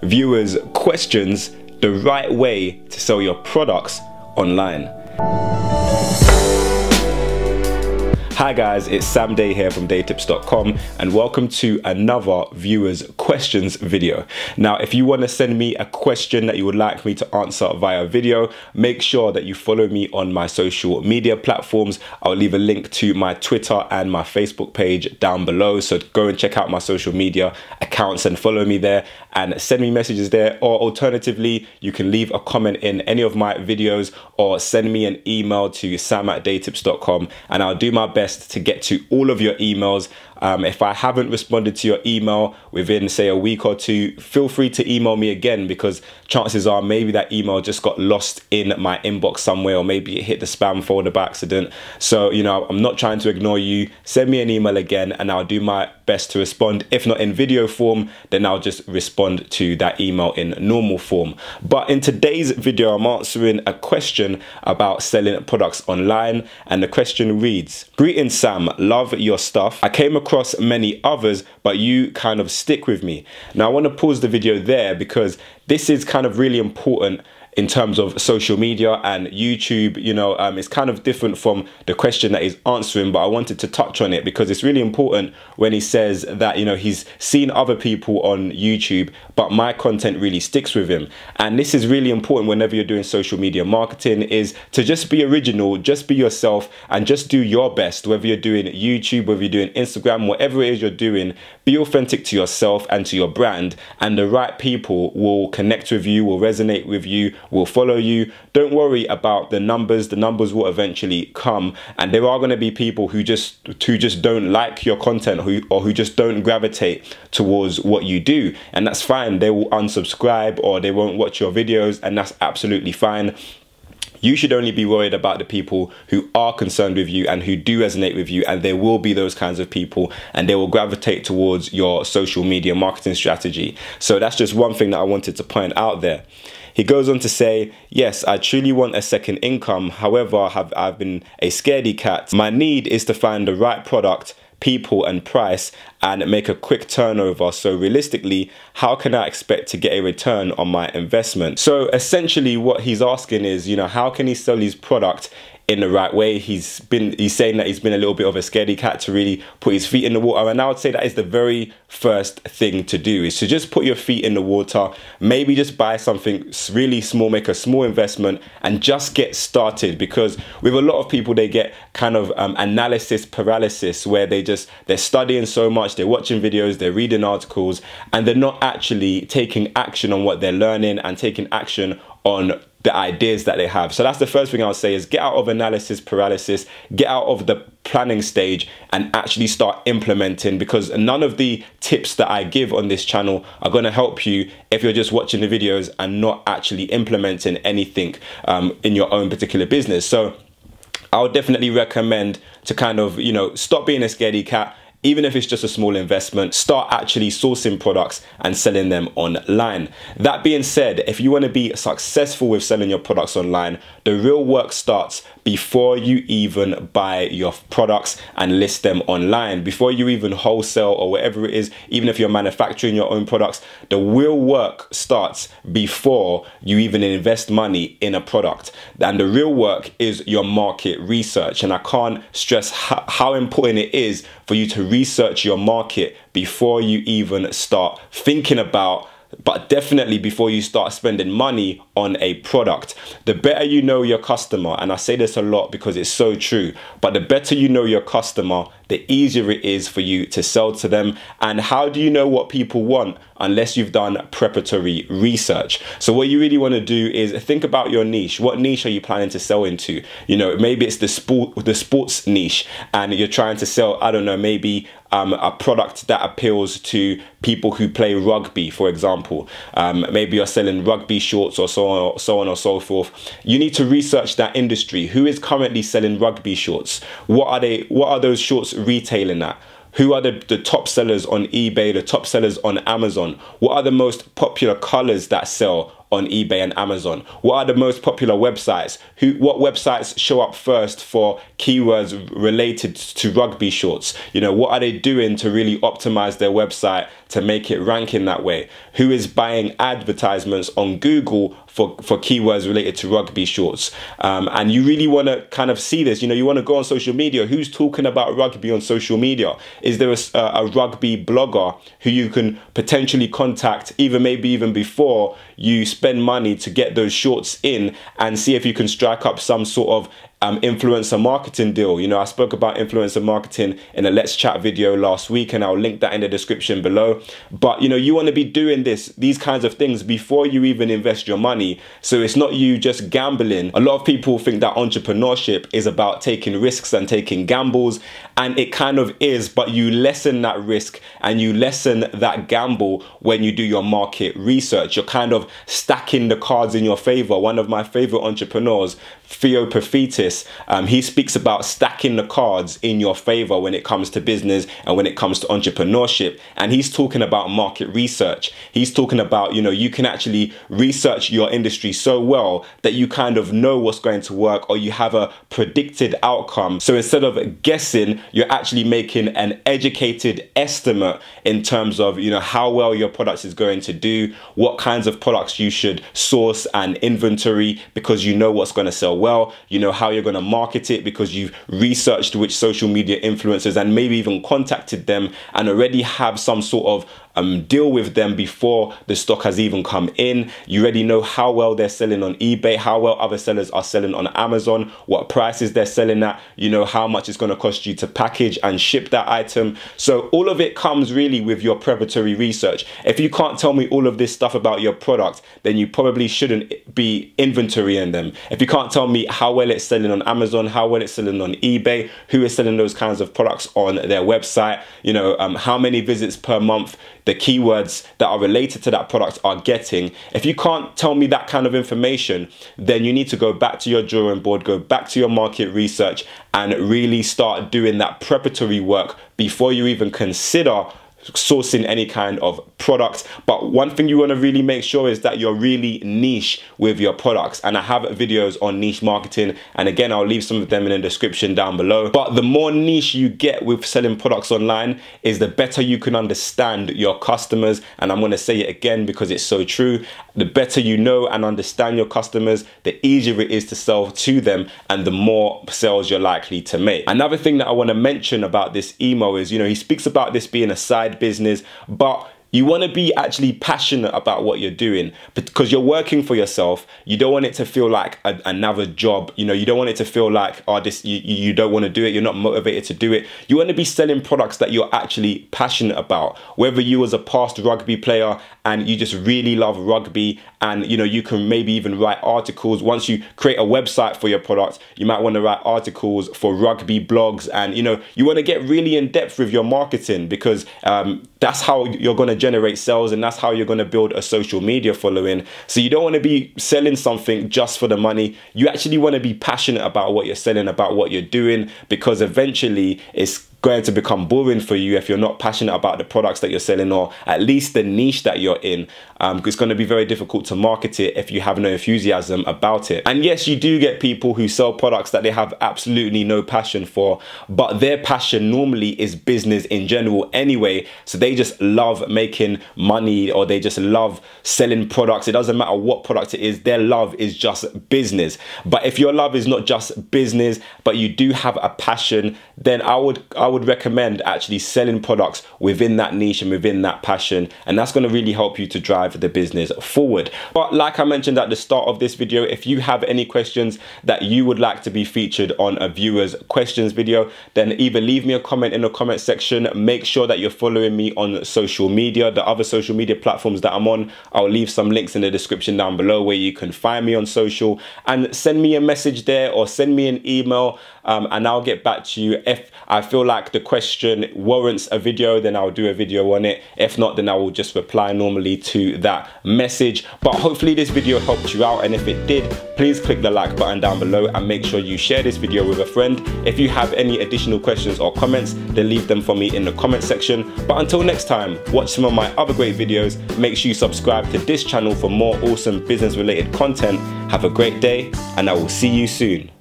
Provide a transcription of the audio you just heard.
viewers' questions, the right way to sell your products online. Hi guys, it's Sam Day here from DeyTips.com and welcome to another viewers questions video. Now, if you want to send me a question that you would like me to answer via video, make sure that you follow me on my social media platforms. I'll leave a link to my Twitter and my Facebook page down below, so go and check out my social media accounts and follow me there and send me messages there. Or alternatively, you can leave a comment in any of my videos or send me an email to sam@deytips.com and I'll do my best to get to all of your emails. If I haven't responded to your email within, say, a week or two, feel free to email me again, because chances are maybe that email just got lost in my inbox somewhere, or maybe it hit the spam folder by accident. So, you know, I'm not trying to ignore you. Send me an email again and I'll do my best to respond. If not in video form, then I'll just respond to that email in normal form. But in today's video, I'm answering a question about selling products online, and the question reads: "Greetings Sam, love your stuff. I came across many others, but you kind of stick with me." Now I want to pause the video there because this is kind of really important in terms of social media and YouTube. You know, it's kind of different from the question that he's answering, but I wanted to touch on it because it's really important when he says that, you know, he's seen other people on YouTube, but my content really sticks with him. And this is really important whenever you're doing social media marketing, is to just be original, just be yourself, and just do your best. Whether you're doing YouTube, whether you're doing Instagram, whatever it is you're doing, be authentic to yourself and to your brand, and the right people will connect with you, will resonate with you, will follow you. Don't worry about the numbers will eventually come, and there are going to be people who just don't like your content, who just don't gravitate towards what you do, and that's fine. They will unsubscribe or they won't watch your videos, and that's absolutely fine. You should only be worried about the people who are concerned with you and who do resonate with you, and there will be those kinds of people, and they will gravitate towards your social media marketing strategy. So that's just one thing that I wanted to point out there. He goes on to say, "Yes, I truly want a second income. However, I've been a scaredy cat. My need is to find the right product, people and price, and make a quick turnover. So realistically, how can I expect to get a return on my investment?" So essentially what he's asking is, you know, how can he sell his product in the right way? He's saying that he's been a little bit of a scaredy cat to really put his feet in the water, and I would say that is the very first thing to do, is to just put your feet in the water. Maybe just buy something really small, make a small investment and just get started, because with a lot of people, they get kind of analysis paralysis, where they're studying so much, they're watching videos, they're reading articles, and they're not actually taking action on what they're learning and taking action on the ideas that they have. So that's the first thing I would say, is get out of analysis paralysis, get out of the planning stage and actually start implementing, because none of the tips that I give on this channel are going to help you if you're just watching the videos and not actually implementing anything in your own particular business. So I would definitely recommend to kind of, you know, stop being a scaredy cat. Even if it's just a small investment, start actually sourcing products and selling them online. That being said, if you want to be successful with selling your products online, the real work starts before you even buy your products and list them online. Before you even wholesale or whatever it is, even if you're manufacturing your own products, the real work starts before you even invest money in a product. And the real work is your market research. And I can't stress how important it is for you to research your market before you even start thinking about, but definitely before you start spending money on a product. The better you know your customer, and I say this a lot because it's so true, but the better you know your customer, the easier it is for you to sell to them. And how do you know what people want unless you've done preparatory research? So what you really want to do is think about your niche. What niche are you planning to sell into? You know, maybe it's the sports niche, and you're trying to sell, I don't know, maybe a product that appeals to people who play rugby, for example. Maybe you're selling rugby shorts or so on or so forth. You need to research that industry. Who is currently selling rugby shorts? What are those shorts retailing at? Who are the top sellers on eBay, the top sellers on Amazon? What are the most popular colors that sell on eBay and Amazon? What are the most popular websites? What websites show up first for keywords related to rugby shorts? You know, what are they doing to really optimize their website to make it rank in that way? Who is buying advertisements on Google for keywords related to rugby shorts? And you really want to kind of see this. You know, you want to go on social media. Who's talking about rugby on social media? Is there a rugby blogger who you can potentially contact, maybe even before you spend money to get those shorts in, and see if you can strike up some sort of influencer marketing deal? You know, I spoke about influencer marketing in a Let's Chat video last week, and I'll link that in the description below. But you know, you want to be doing these kinds of things before you even invest your money, so it's not you just gambling. A lot of people think that entrepreneurship is about taking risks and taking gambles, and it kind of is, but you lessen that risk and you lessen that gamble when you do your market research. You're kind of stacking the cards in your favor. One of my favorite entrepreneurs, Pertains, he speaks about stacking the cards in your favor when it comes to business and when it comes to entrepreneurship. And he's talking about market research. He's talking about, you know, you can actually research your industry so well that you kind of know what's going to work, or you have a predicted outcome. So instead of guessing, you're actually making an educated estimate in terms of, you know, how well your product is going to do, what kinds of products you should source and inventory, because you know what's going to sell well. You know how you're going to market it because you've researched which social media influencers and maybe even contacted them and already have some sort of deal with them before the stock has even come in. You already know how well they're selling on eBay, how well other sellers are selling on Amazon, what prices they're selling at, you know how much it's going to cost you to package and ship that item. So all of it comes really with your preparatory research. If you can't tell me all of this stuff about your product, then you probably shouldn't be inventorying them. If you can't tell me how well it's selling on Amazon, how well it's selling on eBay, who is selling those kinds of products on their website, you know, how many visits per month the keywords that are related to that product are getting. If you can't tell me that kind of information, then you need to go back to your drawing board, go back to your market research, and really start doing that preparatory work before you even consider sourcing any kind of product. But one thing you want to really make sure is that you're really niche with your products, and I have videos on niche marketing, and again I'll leave some of them in the description down below. But the more niche you get with selling products online is the better you can understand your customers, and I'm going to say it again because it's so true. The better you know and understand your customers, the easier it is to sell to them, and the more sales you're likely to make. Another thing that I want to mention about this email is, you know, he speaks about this being a side business, but you want to be actually passionate about what you're doing, because you're working for yourself. You don't want it to feel like another job. You know, you don't want it to feel like, oh, you don't want to do it. You're not motivated to do it. You want to be selling products that you're actually passionate about. Whether you was a past rugby player and you just really love rugby, and you know, you can maybe even write articles. Once you create a website for your product, you might want to write articles for rugby blogs, and you know, you want to get really in depth with your marketing, because that's how you're going to generate sales, and that's how you're going to build a social media following. So you don't want to be selling something just for the money. You actually want to be passionate about what you're selling, about what you're doing, because eventually it's going to become boring for you if you're not passionate about the products that you're selling, or at least the niche that you're in. It's going to be very difficult to market it if you have no enthusiasm about it. And yes, you do get people who sell products that they have absolutely no passion for, but their passion normally is business in general anyway. So they just love making money, or they just love selling products. It doesn't matter what product it is, their love is just business. But if your love is not just business, but you do have a passion, then I would recommend actually selling products within that niche and within that passion, and that's going to really help you to drive the business forward. But like I mentioned at the start of this video, if you have any questions that you would like to be featured on a viewer's questions video, then either leave me a comment in the comment section. Make sure that you're following me on social media, the other social media platforms that I'm on. I'll leave some links in the description down below where you can find me on social, and send me a message there or send me an email, and I'll get back to you. If I feel like the question warrants a video, then I'll do a video on it. If not, then I will just reply normally to you that message. But hopefully this video helped you out, and if it did, please click the like button down below and make sure you share this video with a friend. If you have any additional questions or comments, then leave them for me in the comment section. But until next time, watch some of my other great videos. Make sure you subscribe to this channel for more awesome business related content. Have a great day, and I will see you soon.